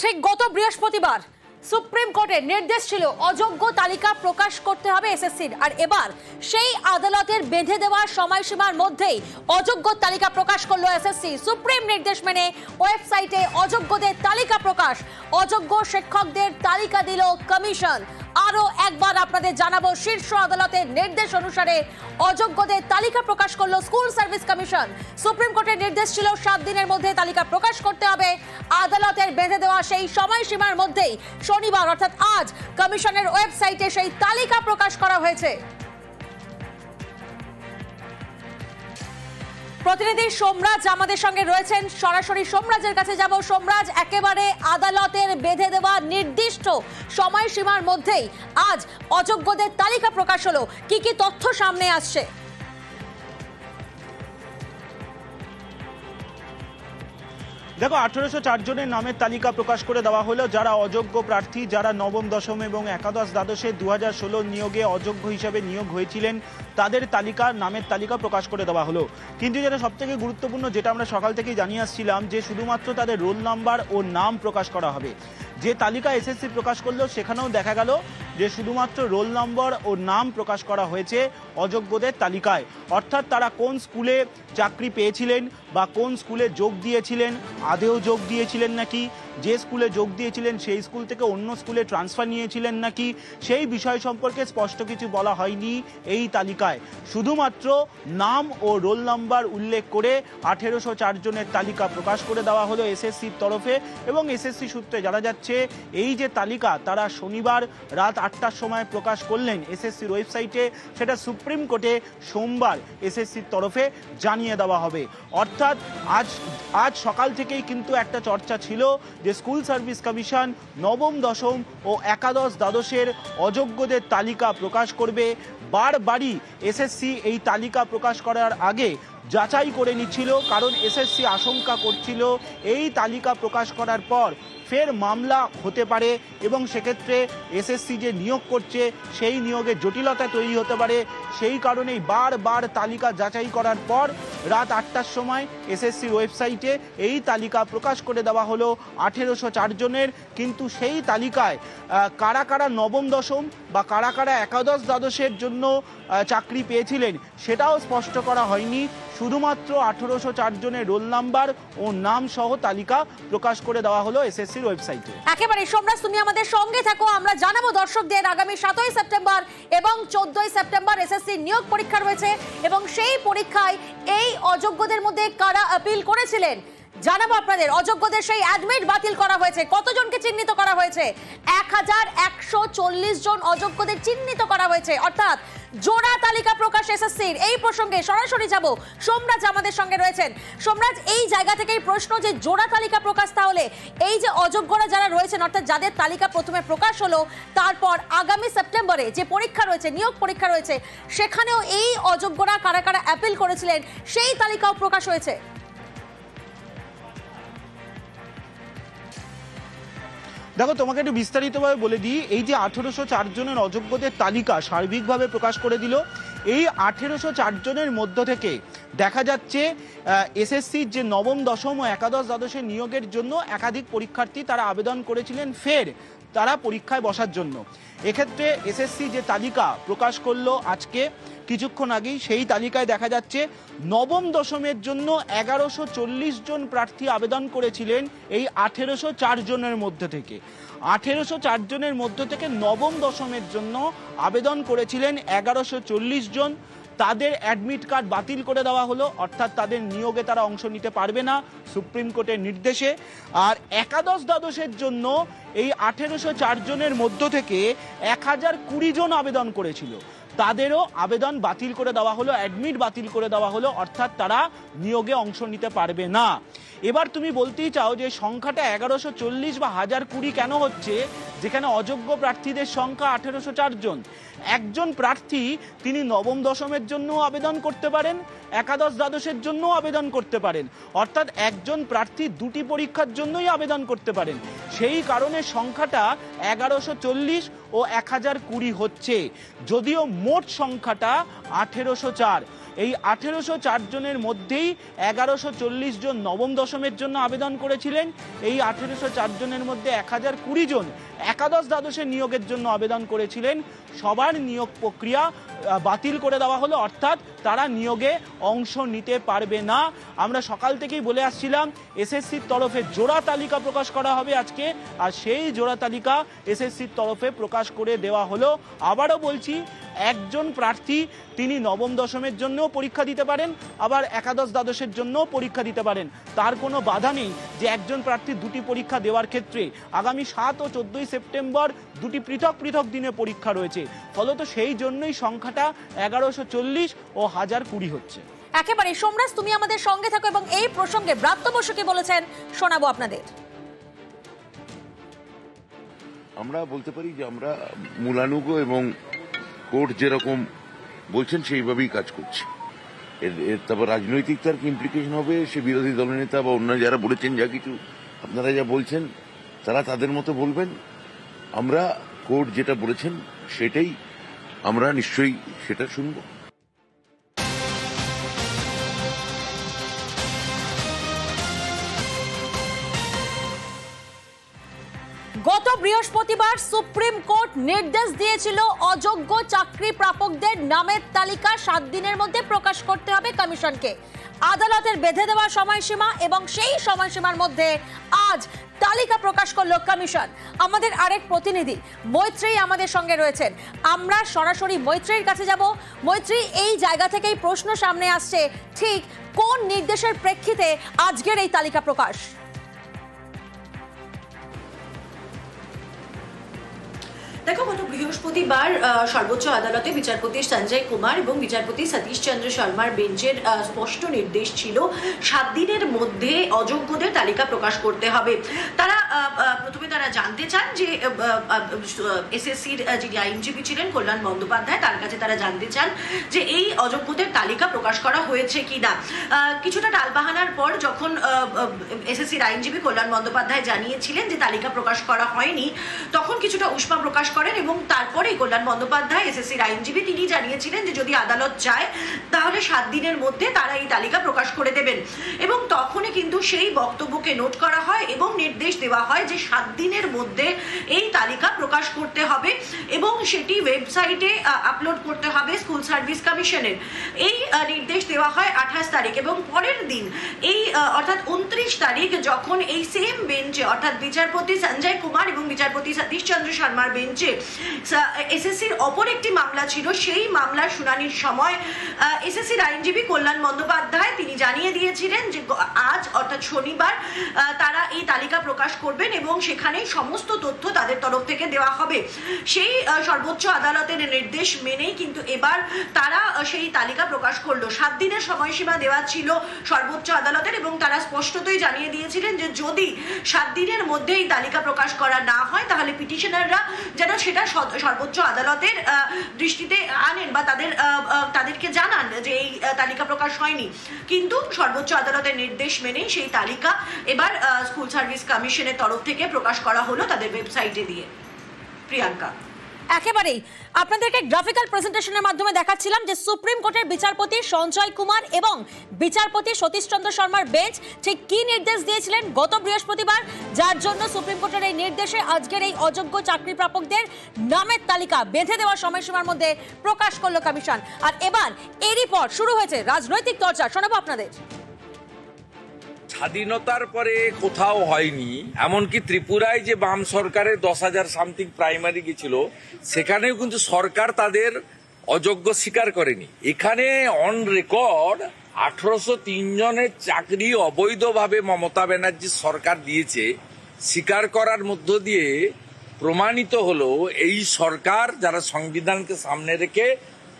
ঠিক গত বৃহস্পতিবার সুপ্রিম কোর্টের নির্দেশ ছিল অযোগ্য তালিকা প্রকাশ করতে হবে এসএসসির, আর এবার সেই আদালতের বেঁধে দেওয়া সময়সীমার মধ্যেই অযোগ্য তালিকা প্রকাশ করলো এসএসসি। সুপ্রিম নির্দেশ মেনে ওয়েবসাইটে অযোগ্যদের তালিকা প্রকাশ, অযোগ্য শিক্ষকদের তালিকা দিল কমিশন। আরো একবার আপনাদের জানাবো, শীর্ষ আদালতের নির্দেশ অনুসারে অযোগ্যদের তালিকা প্রকাশ করলো স্কুল সার্ভিস কমিশন। সুপ্রিম কোর্টের নির্দেশ ছিল 7 দিনের মধ্যে তালিকা প্রকাশ করতে হবে। আদালতের বেঁধে দেওয়া সেই সময়সীমার মধ্যেই শনিবার অর্থাৎ আজ কমিশনের ওয়েবসাইটে সেই তালিকা প্রকাশ করা হয়েছে। প্রতিনিধি সোমরাজ আমাদের সঙ্গে রয়েছেন, সরাসরি সোমরাজের কাছে যাব। সোমরাজ, একেবারে আদালতের বেঁধে দেওয়া নির্দিষ্ট সময়সীমার মধ্যেই আজ অযোগ্যদের তালিকা প্রকাশ হলো, কি কি তথ্য সামনে আসছে? দেখো, 1804 জনের নামের তালিকা প্রকাশ করে দেওয়া হলো, যারা অযোগ্য প্রার্থী, যারা নবম, দশম এবং একাদশ দ্বাদশে 2016 নিয়োগে অযোগ্য হিসাবে নিয়োগ হয়েছিলেন, তাদের নামের তালিকা প্রকাশ করে দেওয়া হলো। কিন্তু যেটা সবথেকে গুরুত্বপূর্ণ, যেটা আমরা সকাল থেকেই জানিয়ে আসছিলাম, যে শুধুমাত্র তাদের রোল নাম্বার ও নাম প্রকাশ করা হবে। যে তালিকা এসএসসি প্রকাশ করলো সেখানেও দেখা গেল যে শুধুমাত্র রোল নম্বর ও নাম প্রকাশ করা হয়েছে অযোগ্যদের তালিকায়। অর্থাৎ তারা কোন স্কুলে চাকরি পেয়েছিলেন বা কোন স্কুলে যোগ দিয়েছিলেন, আদেও যোগ দিয়েছিলেন নাকি, যে স্কুলে যোগ দিয়েছিলেন সেই স্কুল থেকে অন্য স্কুলে ট্রান্সফার নিয়েছিলেন নাকি, সেই বিষয় সম্পর্কে স্পষ্ট কিছু বলা হয়নি এই তালিকায়। শুধুমাত্র নাম ও রোল নাম্বার উল্লেখ করে 1804 জনের তালিকা প্রকাশ করে দেওয়া হলো এসএসসির তরফে। এবং এসএসসি সূত্রে জানা যাচ্ছে, এই যে তালিকা তারা শনিবার রাত 8টার সময় প্রকাশ করলেন এসএসসির ওয়েবসাইটে, সেটা সুপ্রিম কোর্টে সোমবার এসএসসির তরফে জানিয়ে দেওয়া হবে। অর্থাৎ আজ সকাল থেকেই কিন্তু একটা চর্চা ছিল যে স্কুল সার্ভিস কমিশন নবম, দশম ও একাদশ দ্বাদশের অযোগ্যদের তালিকা প্রকাশ করবে। বারবারই এসএসসি এই তালিকা প্রকাশ করার আগে যাচাই করে নিচ্ছিল, কারণ এসএসসি আশঙ্কা করছিল এই তালিকা প্রকাশ করার পর ফের মামলা হতে পারে এবং সেক্ষেত্রে এসএসসি যে নিয়োগ করছে সেই নিয়োগে জটিলতা তৈরি হতে পারে। সেই কারণেই বারবার তালিকা যাচাই করার পর রাত 8টার সময় এসএসসির ওয়েবসাইটে এই তালিকা প্রকাশ করে দেওয়া হলো 1804 জনের। কিন্তু সেই তালিকায় কারা কারা নবম, দশম বা কারা কারা একাদশ দ্বাদশের জন্য চাকরি পেয়েছিলেন সেটাও স্পষ্ট করা হয়নি। শুধুমাত্র 1804 জনের রোল নাম্বার ও নাম সহ তালিকা প্রকাশ করে দেওয়া হলো এসএসসির ওয়েবসাইটে। একেবারে সোমরাজ, তুমি আমাদের সঙ্গে থাকো, আমরা জানাবো দর্শকদের আগামী 7ই সেপ্টেম্বর এবং 14ই সেপ্টেম্বর এসএসসি নিয়োগ পরীক্ষা রয়েছে এবং সেই পরীক্ষায় এই অযোগ্যদের মধ্যে কারা আপিল করেছিলেন জানাবো আপনাদের। অযোগ্যদের সেই অ্যাডমিট বাতিল করা হয়েছে। কতজনকে চিহ্নিত করা হয়েছে? 1140 জন অযোগ্যদের চিহ্নিত করা হয়েছে, অর্থাৎ জোড়া তালিকা প্রকাশ এসএসসির। এই প্রসঙ্গে সরাসরি যাব, সোমরাজ আমাদের সঙ্গে রয়েছেন। সোমরাজ, এই জায়গা থেকেই প্রশ্ন যে জোড়া তালিকা প্রকাশ, তাহলে এই যে অযোগ্যরা যারা রয়েছেন, অর্থাৎ যাদের তালিকা প্রথমে প্রকাশ হলো, তারপর আগামী সেপ্টেম্বরে যে পরীক্ষা রয়েছে, নিয়োগ পরীক্ষা রয়েছে, সেখানেও এই অযোগ্যরা কারা কারা অ্যাপিল করেছিলেন সেই তালিকাও প্রকাশ হয়েছে। দেখো, তোমাকে একটু বিস্তারিতভাবে বলে দিই। এই যে 1804 জনের অযোগ্যদের তালিকা সার্বিকভাবে প্রকাশ করে দিল, এই 1804 জনের মধ্য থেকে দেখা যাচ্ছে এসএসসির যে নবম, দশম ও একাদশ দ্বাদশের নিয়োগের জন্য একাধিক পরীক্ষার্থী তারা আবেদন করেছিলেন ফের তারা পরীক্ষায় বসার জন্য। এক্ষেত্রে এসএসসি যে তালিকা প্রকাশ করলো আজকে কিছুক্ষণ আগেই, সেই তালিকায় দেখা যাচ্ছে নবম, দশমের জন্য 1140 জন প্রার্থী আবেদন করেছিলেন এই 1804 জনের মধ্যে থেকে। 1804 জনের মধ্য থেকে নবম, দশমের জন্য আবেদন করেছিলেন 1140 জন। তাদের অ্যাডমিট কার্ড বাতিল করে দেওয়া হলো, অর্থাৎ তাদের নিয়োগে তারা অংশ নিতে পারবে না সুপ্রিম কোর্টের নির্দেশে। আর একাদশ দ্বাদশের জন্য এই 1804 জনের মধ্য থেকে 1020 জন আবেদন করেছিল, তাদেরও আবেদন বাতিল করে দেওয়া হলো, অ্যাডমিট বাতিল করে দেওয়া হলো, অর্থাৎ তারা নিয়োগে অংশ নিতে পারবে না। এবার তুমি বলতেই চাও যে সংখ্যাটা 1140 বা 1020 কেন হচ্ছে, যেখানে অযোগ্য প্রার্থীদের সংখ্যা 1804 জন। একজন প্রার্থী তিনি নবম, দশমের জন্য আবেদন করতে পারেন, একাদশ দ্বাদশের জন্য আবেদন করতে পারেন, অর্থাৎ একজন প্রার্থী দুটি পরীক্ষার জন্যই আবেদন করতে পারেন। সেই কারণে সংখ্যাটা 1140 ও 1020 হচ্ছে, যদিও মোট সংখ্যাটা 1804। এই 1804 জনের মধ্যেই 1140 জন নবম দশমের জন্য আবেদন করেছিলেন। এই 1804 জনের মধ্যে 1020 জন একাদশ দ্বাদশের নিয়োগের জন্য আবেদন করেছিলেন। সবার নিয়োগ প্রক্রিয়া বাতিল করে দেওয়া হলো, অর্থাৎ তারা নিয়োগে অংশ নিতে পারবে না। আমরা সকাল থেকেই বলে আসছিলাম এসএসসির তরফে জোড়া তালিকা প্রকাশ করা হবে আজকে, আর সেই জোড়া তালিকা এসএসসির তরফে প্রকাশ করে দেওয়া হলো। আবারও বলছি, একজন প্রার্থী তিনি নবম দশমের জন্যও পরীক্ষা দিতে পারেন, আবার একাদশ দ্বাদশের জন্যও পরীক্ষা দিতে পারেন। তার কোনো বাধা নেই যে একজন প্রার্থী দুটি পরীক্ষা দেওয়ার ক্ষেত্রে। আগামী 7 ও 14 সেপ্টেম্বর দুটি পৃথক পৃথক দিনে পরীক্ষা রয়েছে, ফলত সেই জন্যই সংখ্যাটা 1140 ও 1020 হচ্ছে। একেবারে সোমরাজ, তুমি আমাদের সঙ্গে থাকো এবং এই প্রসঙ্গে ব্রাত্য বসু কি বলেছেন শোনাবো আপনাদের। আমরা বলতে পারি যে আমরা মূলানুগ এবং কোর্ট যেরকম বলছেন সেইভাবেই কাজ করছি। এর তারপর রাজনৈতিক তার কি ইমপ্লিকেশন হবে সে বিরোধী দলনেতা বা অন্য যারা বলেছেন, যা কিছু আপনারা যা বলছেন তারা তাদের মতো বলবেন। আমরা কোর্ট যেটা বলেছেন সেটাই আমরা নিশ্চয়ই সেটা শুনবো। গত বৃহস্পতিবার সুপ্রিম কোর্ট নির্দেশ দিয়েছিল অযোগ্য চাকরি প্রাপকদের নামের তালিকা 7 দিনের মধ্যে প্রকাশ করতে হবে কমিশনকে। আদালতের বেঁধে দেওয়া সময়সীমা এবং সেই সময়সীমার মধ্যে আজ তালিকা প্রকাশ করলো কমিশন। আমাদের আরেক প্রতিনিধি মৈত্রেয়ী আমাদের সঙ্গে রয়েছেন, আমরা সরাসরি মৈত্রেয়ীর কাছে যাব। মৈত্রেয়ী, এই জায়গা থেকেই প্রশ্ন সামনে আসছে, ঠিক কোন নির্দেশের প্রেক্ষিতে আজকের এই তালিকা প্রকাশ? দেখো, গত বৃহস্পতিবার সর্বোচ্চ আদালতে বিচারপতি সঞ্জয় কুমার এবং বিচারপতি সতীশ চন্দ্র শর্মার বেঞ্চের স্পষ্ট নির্দেশ ছিল 7 দিনের মধ্যে অযোগ্যদের তালিকা প্রকাশ করতে হবে। তারা প্রথমে জানতে চান যে এসএসসির যিনি আইনজীবী ছিলেন কল্যাণ বন্দ্যোপাধ্যায়, তার কাছে তারা জানতে চান যে এই অযোগ্যদের তালিকা প্রকাশ করা হয়েছে কিনা। কিছুটা টালবাহানার পর যখন এসএসসির আইনজীবী কল্যাণ বন্দ্যোপাধ্যায় জানিয়েছিলেন যে তালিকা প্রকাশ করা হয়নি, তখন কিছুটা উষ্মা প্রকাশ করেন এবং তারপরে কল্যাণ বন্দ্যোপাধ্যায় এসএসসির আইনজীবী তিনি জানিয়েছিলেন যে যদি আদালত চায় তাহলে 7 দিনের মধ্যে তারা এই তালিকা প্রকাশ করে দেবেন। এবং তখনই কিন্তু সেই বক্তব্যকে নোট করা হয় এবং নির্দেশ দেওয়া হয় যে 7 দিনের মধ্যে এই তালিকা প্রকাশ করতে হবে এবং সেটি ওয়েবসাইটে আপলোড করতে হবে স্কুল সার্ভিস কমিশনের। এই নির্দেশ দেওয়া হয় 28 তারিখ এবং পরের দিন এই অর্থাৎ 29 তারিখ যখন এই সেম বেঞ্চে অর্থাৎ বিচারপতি সঞ্জয় কুমার এবং বিচারপতি সতীশ চন্দ্র শর্মার বেঞ্চে এসএসসির অপর একটি মামলা ছিল, সেই মামলার শুনানির সময় এসএসসির আইনজীবী কল্যাণ বন্দ্যোপাধ্যায় তিনি জানিয়ে দিয়েছিলেন যে আজ অর্থাৎ শনিবার তারা এই তালিকা প্রকাশ করবেন এবং সেখানে সমস্ত তথ্য তাদের তরফ থেকে দেওয়া হবে। সেই সর্বোচ্চ আদালতের নির্দেশ মেনেই কিন্তু এবার তারা সেই তালিকা প্রকাশ করলো। 7 দিনের সময়সীমা দেওয়া ছিল সর্বোচ্চ আদালতের এবং তারা স্পষ্টতই জানিয়ে দিয়েছিলেন যে যদি 7 দিনের মধ্যে এই তালিকা প্রকাশ করা না হয় তাহলে পিটিশনাররা যেন সেটা সর্বোচ্চ আদালতের দৃষ্টিতে আনেন বা তাদেরকে জানান যে এই তালিকা প্রকাশ হয়নি। কিন্তু সর্বোচ্চ আদালতের নির্দেশ মেনেই সেই তালিকা এবার স্কুল সার্ভিস কমিশনের তরফ থেকে প্রকাশ করা হলো তাদের ওয়েবসাইটে দিয়ে। প্রিয়াঙ্কা, একেবারেই আপনাদেরকে গ্রাফিক্যাল প্রেজেন্টেশনের মাধ্যমে দেখাচ্ছিলাম যে সুপ্রিম কোর্টের বিচারপতি সঞ্জয় কুমার এবং বিচারপতি সতীশ চন্দ্র শর্মার বেঞ্চ ঠিক কি নির্দেশ দিয়েছিলেন গত বৃহস্পতিবার, যার জন্য সুপ্রিম কোর্টের এই নির্দেশে আজকের এই অযোগ্য চাকরি প্রাপকদের নামের তালিকা বেঁধে দেওয়ার সময়সীমার মধ্যে প্রকাশ করলো কমিশন। আর এবার এরই পর শুরু হয়েছে রাজনৈতিক চর্চা, শোনাবো আপনাদের। স্বাধীনতার পরে কোথাও হয়নি, এমনকি ত্রিপুরায় যে বাম সরকারের 10,000 সামথিং প্রাইমারি গেছিল সেখানেও কিন্তু সরকার তাদের অযোগ্য স্বীকার করেনি। এখানে অন রেকর্ড 1803 জনের চাকরি অবৈধভাবে মমতা ব্যানার্জির সরকার দিয়েছে, স্বীকার করার মধ্য দিয়ে প্রমাণিত হলো এই সরকার যারা সংবিধানকে সামনে রেখে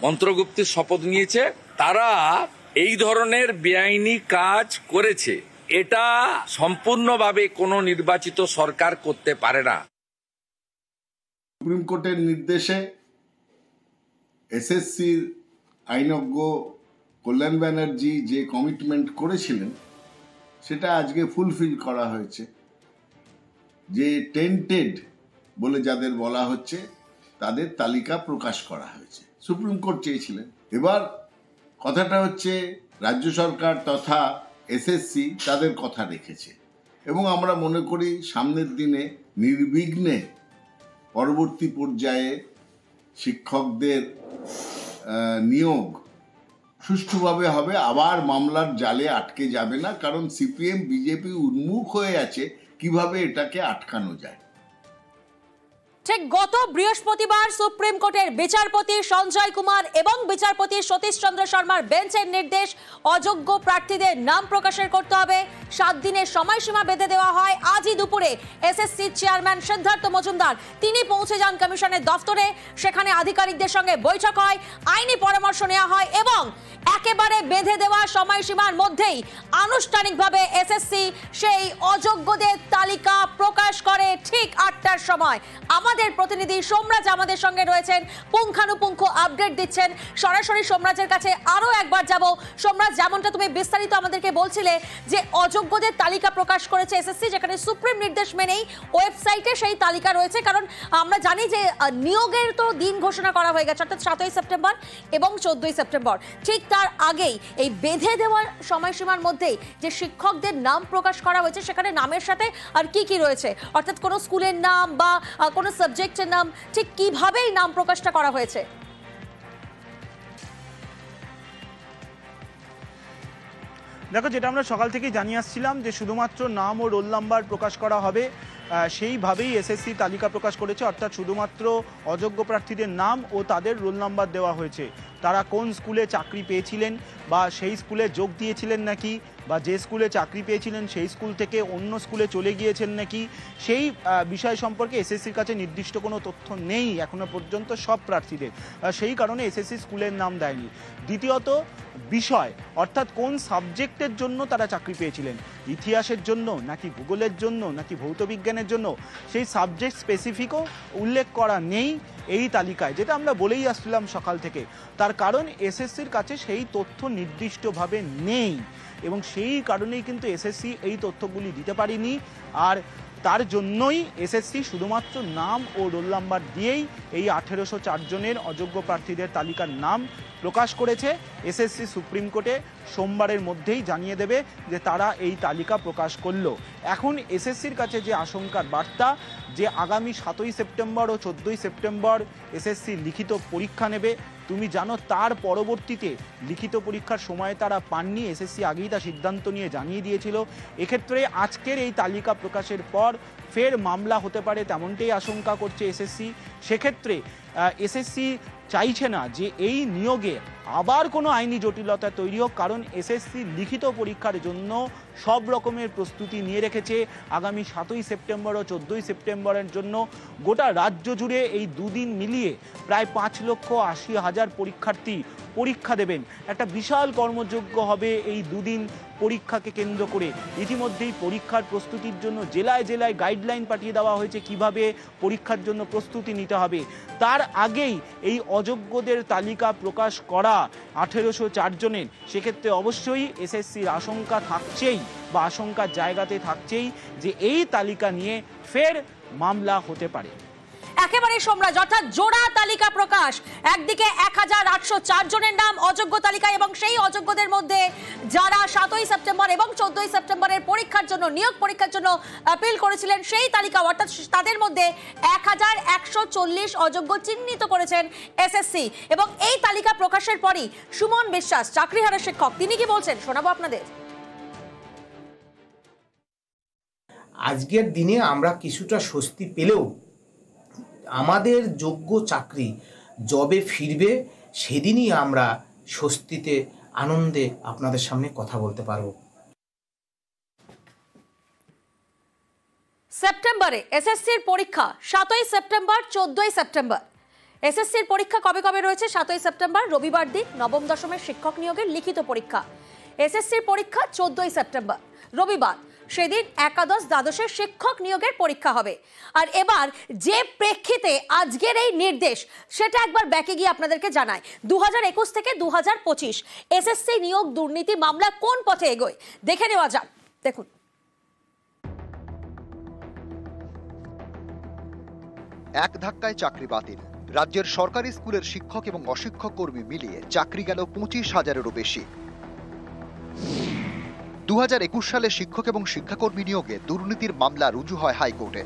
মন্ত্রগুপ্তির শপথ নিয়েছে তারা এই ধরনের বেআইনি কাজ করেছে। এটা সম্পূর্ণভাবে কোনো নির্বাচিত সরকার করতে পারে না। সুপ্রিম কোর্টের নির্দেশে এসএসসির আইনজ্ঞ কল্যাণ ব্যানার্জি যে কমিটমেন্ট করেছিলেন সেটা আজকে ফুলফিল করা হয়েছে। যে টেন্টেড বলে যাদের বলা হচ্ছে তাদের তালিকা প্রকাশ করা হয়েছে। সুপ্রিম কোর্ট চেয়েছিলেন, এবার কথাটা হচ্ছে রাজ্য সরকার তথা এসএসসি তাদের কথা রেখেছে এবং আমরা মনে করি সামনের দিনে নির্বিঘ্নে পরবর্তী পর্যায়ে শিক্ষকদের নিয়োগ সুষ্ঠুভাবে হবে, আবার মামলার জালে আটকে যাবে না, কারণ সিপিএম বিজেপি উন্মুখ হয়ে আছে কিভাবে এটাকে আটকানো যায়। ঠিক গত বৃহস্পতিবার সুপ্রিম কোর্টের বিচারপতি সঞ্জয় কুমার এবং বিচারপতি সতীশ চন্দ্র শর্মার বেঞ্চের নির্দেশ অযোগ্য প্রার্থীদের নাম প্রকাশের করতে হবে 7 দিনের সময়সীমা বেঁধে দেওয়া হয়। আজই দুপুরে এসএসসি চেয়ারম্যান সিদ্ধার্থ মজুমদার তিনি পৌঁছে যান কমিশনের দফতরে, সেখানে আধিকারিকদের সঙ্গে বৈঠক হয়, আইনি পরামর্শ নেওয়া হয় এবং একেবারে বেঁধে দেওয়া সময়সীমার মধ্যেই আনুষ্ঠানিকভাবে এসএসসি সেই অযোগ্যদের তালিকা প্রকাশ করে ঠিক 8টার সময়। আমাদের প্রতিনিধি সোমরাজ আমাদের সঙ্গে রয়েছেন, পুঙ্খানুপুঙ্খ আপডেট দিচ্ছেন। সরাসরি সোমরাজের কাছে আরো একবার যাব। সোমরাজ, যেমনটা তুমি বিস্তারিত আমাদেরকে বলছিলে যে অযোগ্যদের তালিকা প্রকাশ করেছে এসএসসি, যেখানে সুপ্রিম নির্দেশ মেনেই ওয়েবসাইটে সেই তালিকা রয়েছে, কারণ আমরা জানি যে নিয়োগের তো দিন ঘোষণা করা হয়ে গেছে, অর্থাৎ 7ই সেপ্টেম্বর এবং 14ই সেপ্টেম্বর। ঠিক তার আগেই এই বেঁধে দেওয়ার সময়সীমার মধ্যেই যে শিক্ষকদের নাম প্রকাশ করা হয়েছে, সেখানে নামের সাথে আর কি কি রয়েছে, অর্থাৎ কোনো স্কুলের নাম বা কোনো সাবজেক্টের নাম, ঠিক কিভাবে এই নাম প্রকাশটা করা হয়েছে? দেখো, যেটা আমরা সকাল থেকেই জানিয়ে আসছিলাম যে শুধুমাত্র নাম ও রোল নাম্বার প্রকাশ করা হবে, সেইভাবেই এসএসসি তালিকা প্রকাশ করেছে, অর্থাৎ শুধুমাত্র অযোগ্য প্রার্থীদের নাম ও তাদের রোল নাম্বার দেওয়া হয়েছে। তারা কোন স্কুলে চাকরি পেয়েছিলেন বা সেই স্কুলে যোগ দিয়েছিলেন নাকি, বা যে স্কুলে চাকরি পেয়েছিলেন সেই স্কুল থেকে অন্য স্কুলে চলে গিয়েছেন নাকি, সেই বিষয় সম্পর্কে এসএসসির কাছে নির্দিষ্ট কোনো তথ্য নেই এখনো পর্যন্ত সব প্রার্থীদের, সেই কারণে এসএসসি স্কুলের নাম দেয়নি। দ্বিতীয়ত বিষয়, অর্থাৎ কোন সাবজেক্টের জন্য তারা চাকরি পেয়েছিলেন, ইতিহাসের জন্য নাকি ভূগোলের জন্য নাকি ভৌতবিজ্ঞানের জন্য, সেই সাবজেক্ট স্পেসিফিকও উল্লেখ করা নেই এই তালিকায়, যেটা আমরা বলেই আসছিলাম সকাল থেকে। তার কারণ এসএসসির কাছে সেই তথ্য নির্দিষ্টভাবে নেই এবং সেই কারণেই কিন্তু এসএসসি এই তথ্যগুলি দিতে পারেনি। আর তার জন্যই এসএসসি শুধুমাত্র নাম ও রোল নাম্বার দিয়েই এই 1804 জনের অযোগ্য প্রার্থীদের তালিকার নাম প্রকাশ করেছে। এসএসসি সুপ্রিম কোর্টে সোমবারের মধ্যেই জানিয়ে দেবে যে তারা এই তালিকা প্রকাশ করলো। এখন এসএসসির কাছে যে আশঙ্কার বার্তা, যে আগামী 7ই সেপ্টেম্বর ও 14ই সেপ্টেম্বর এসএসসি লিখিত পরীক্ষা নেবে। তুমি জানো তার পরবর্তীতে লিখিত পরীক্ষার সময় তারা পাননি, এসএসসি আগেই তা সিদ্ধান্ত নিয়ে জানিয়ে দিয়েছিল। এক্ষেত্রে আজকের এই তালিকা প্রকাশের পর ফের মামলা হতে পারে, তেমনটাই আশঙ্কা করছে এসএসসি। সেক্ষেত্রে এসএসসি চাইছে না যে এই নিয়োগে আবার কোনো আইনি জটিলতা তৈরি হোক, কারণ এসএসসি লিখিত পরীক্ষার জন্য সব রকমের প্রস্তুতি নিয়ে রেখেছে। আগামী 7ই সেপ্টেম্বর ও 14ই সেপ্টেম্বরের জন্য গোটা রাজ্য জুড়ে এই দুদিন মিলিয়ে প্রায় 5,80,000 পরীক্ষার্থী পরীক্ষা দেবেন। একটা বিশাল কর্মযজ্ঞ হবে এই দুদিন পরীক্ষাকে কেন্দ্র করে। ইতিমধ্যেই পরীক্ষার প্রস্তুতির জন্য জেলায় জেলায় গাইডলাইন পাঠিয়ে দেওয়া হয়েছে কিভাবে পরীক্ষার জন্য প্রস্তুতি নিতে হবে। তার আগেই এই অযোগ্যদের তালিকা প্রকাশ করা 1804 জনের, সেক্ষেত্রে অবশ্যই এসএসসির আশঙ্কা থাকছেই বা আশঙ্কার জায়গাতে থাকছেই যে এই তালিকা নিয়ে ফের মামলা হতে পারে। একেবারে সোমরাজ, অর্থাৎ জোড়া তালিকা প্রকাশ, একদিকে 1804 জনের নাম অযোগ্য তালিকায় এবং সেই অযোগ্যদের মধ্যে যারা 7ই সেপ্টেম্বর এবং 14ই সেপ্টেম্বরের পরীক্ষার জন্য নিয়োগ পরীক্ষার জন্য আপিল করেছিলেন সেই তালিকা, অর্থাৎ তাদের মধ্যে 1140 অযোগ্য চিহ্নিত করেছেন এসএসসি। এবং এই তালিকা প্রকাশের পরই সুমন বিশ্বাস, চাকরিহারা শিক্ষক, তিনি কি বলছেন শোনাবো আপনাদের। আজকের দিনে আমরা কিছুটা স্বস্তি পেলেও আমাদের যোগ্য চাকরি জবে ফিরবে সেদিনই আমরা স্বস্তিতে আনন্দে আপনাদের সামনে কথা বলতে পারবো। সেপ্টেম্বরে এসএসসির পরীক্ষা 7ই সেপ্টেম্বর 14ই সেপ্টেম্বর। এসএসসির পরীক্ষা কবে কবে রয়েছে? 7ই সেপ্টেম্বর রবিবার দিন নবম দশমের শিক্ষক নিয়োগের লিখিত পরীক্ষা। এসএসসির পরীক্ষা 14ই সেপ্টেম্বর রবিবার, সেদিন একাদশ দ্বাদশের শিক্ষক নিয়োগের পরীক্ষা হবে। আর এবার যে প্রেক্ষিতে আজকের এই নির্দেশ, সেটা একবার ব্যাকে গিয়ে আপনাদেরকে জানায়। 2021 থেকে 2025 এসএসসি নিয়োগ দুর্নীতি মামলা কোন পথে এগোয় দেখে নেওয়া যাক। দেখুন, এক ধাক্কায় চাকরি বাতিল, রাজ্যের সরকারি স্কুলের শিক্ষক এবং অশিক্ষক কর্মী মিলিয়ে চাকরি গেল 25,000-এরও বেশি। 2021 সালে শিক্ষক এবং শিক্ষাকর্মী নিয়োগে দুর্নীতির মামলা রুজু হয় হাইকোর্টে।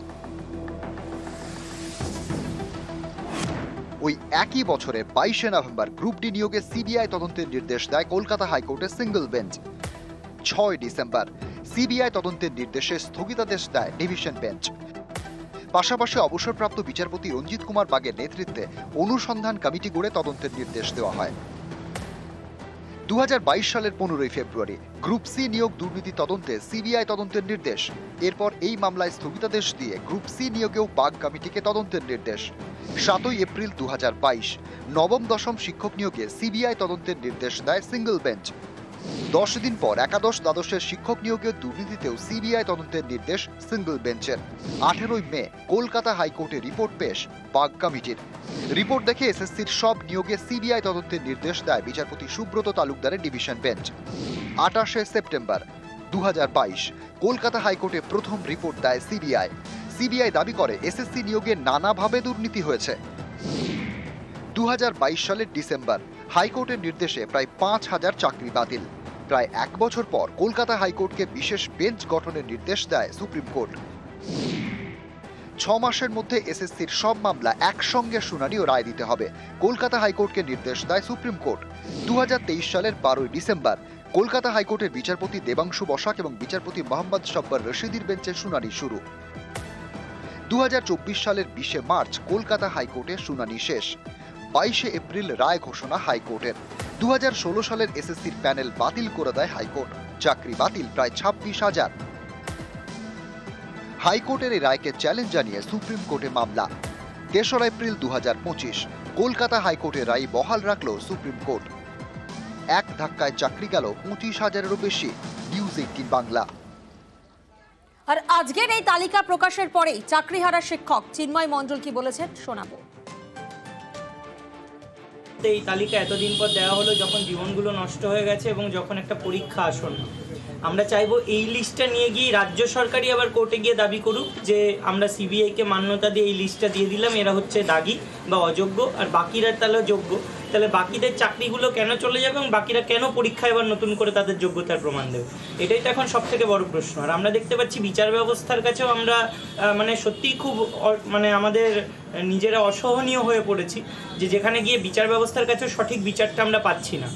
ওই একই বছরের 22শে নভেম্বর গ্রুপ ডি নিয়োগে সিবিআই তদন্তের নির্দেশ দেয় কলকাতা হাইকোর্টের সিঙ্গল বেঞ্চ। 6 ডিসেম্বর সিবিআই তদন্তের নির্দেশে স্থগিতাদেশ দেয় ডিভিশন বেঞ্চ। পাশাপাশি অবসরপ্রাপ্ত বিচারপতি রঞ্জিত কুমার বাগের নেতৃত্বে অনুসন্ধান কমিটি গড়ে তদন্তের নির্দেশ দেওয়া হয়। 2022 সালের 15 ফেব্রুয়ারি গ্রুপ সি নিয়োগ দুর্নীতি তদন্তে সিবিআই তদন্তের নির্দেশ। এরপর এই মামলায় স্থগিতাদেশ দিয়ে গ্রুপ সি নিয়োগেও বাগ কমিটিকে তদন্তের নির্দেশ। 7 এপ্রিল 2022 নবম দশম শিক্ষক নিয়োগে সিবিআই তদন্তের নির্দেশ দেয় সিঙ্গল বেঞ্চ। 10 দিন পর একাদশ দ্বাদশের শিক্ষক নিয়োগের দুর্নীতিতেও সিবিআই তদন্তের নির্দেশ সিঙ্গল বেঞ্চের। 18 মে কলকাতা হাইকোর্টে রিপোর্ট পেশ বাগ কমিটির। রিপোর্ট দেখে এসএসসির সব নিয়োগে সিবিআই তদন্তের নির্দেশ দেয় বিচারপতি সুব্রত তালুকদারের ডিভিশন বেঞ্চ। 28 সেপ্টেম্বর 2022 কলকাতা হাইকোর্টে প্রথম রিপোর্ট দেয় সিবিআই। সিবিআই দাবি করে এসএসসি নিয়োগে নানাভাবে দুর্নীতি হয়েছে। 2022 সালের ডিসেম্বর হাইকোর্টের নির্দেশে প্রায় 5,000 চাকরি বাতিল। প্রায় 1 বছর পর কলকাতা হাইকোর্টকে বিশেষ বেঞ্চ গঠনের নির্দেশ দেয় সুপ্রিম কোর্ট। 6 মাসের মধ্যে এসএসসির সব মামলা একসঙ্গে শুনানি ও রায় দিতে হবে কলকাতা হাইকোর্টকে নির্দেশ দেয় সুপ্রিম কোর্ট। 2023 সালের 12 ডিসেম্বর কলকাতা হাইকোর্টের বিচারপতি দেবাংশু বসাক এবং বিচারপতি মোহাম্মদ সব্বর রশিদির বেঞ্চে শুনানি শুরু। 2024 সালের 20 মার্চ কলকাতা হাইকোর্টে শুনানি শেষ। 22 এপ্রিল রায় ঘোষণা হাইকোর্টের। 2016 সালের এসএসসির প্যানেল বাতিল করে দেয় হাইকোর্ট। চাকরি বাতিল প্রায় 26,000। হাইকোর্টের এই রায়কে চ্যালেঞ্জ জানিয়ে সুপ্রিম কোর্টে মামলা। 3 এপ্রিল 2025 কলকাতা হাইকোর্টের রায় বহাল রাখল সুপ্রিম কোর্ট। এক ধাক্কায় চাকরি গেল 25,000-এরও বেশি। নিউজ 18 বাংলা। আর আজকের এই তালিকা প্রকাশের পরেই চাকরিহারা শিক্ষক চিন্ময় মণ্ডল কি বলেছেন শোনাবো। এই তালিকা এতদিন পর দেওয়া হলো, যখন জীবনগুলো নষ্ট হয়ে গেছে এবং যখন একটা পরীক্ষা আসন্ন। আমরা চাইবো এই লিস্টটা নিয়ে গিয়ে রাজ্য সরকারই আবার কোর্টে গিয়ে দাবি করুক যে আমরা সিবিআইকে মান্যতা দিয়ে এই লিস্টটা দিয়ে দিলাম, এরা হচ্ছে দাগী বা অযোগ্য, আর বাকিরা তাহলে যোগ্য। তাহলে বাকিদের চাকরিগুলো কেন চলে যাবে এবং বাকিরা কেন পরীক্ষায় এবার নতুন করে তাদের যোগ্যতার প্রমাণ দেবে? এটাই তো এখন সব থেকে বড় প্রশ্ন। আর আমরা দেখতে পাচ্ছি বিচার ব্যবস্থার কাছেও আমরা সত্যিই খুব আমাদের নিজেরা অসহনীয় হয়ে পড়েছি যে যেখানে গিয়ে বিচার ব্যবস্থার কাছেও সঠিক বিচারটা আমরা পাচ্ছি না।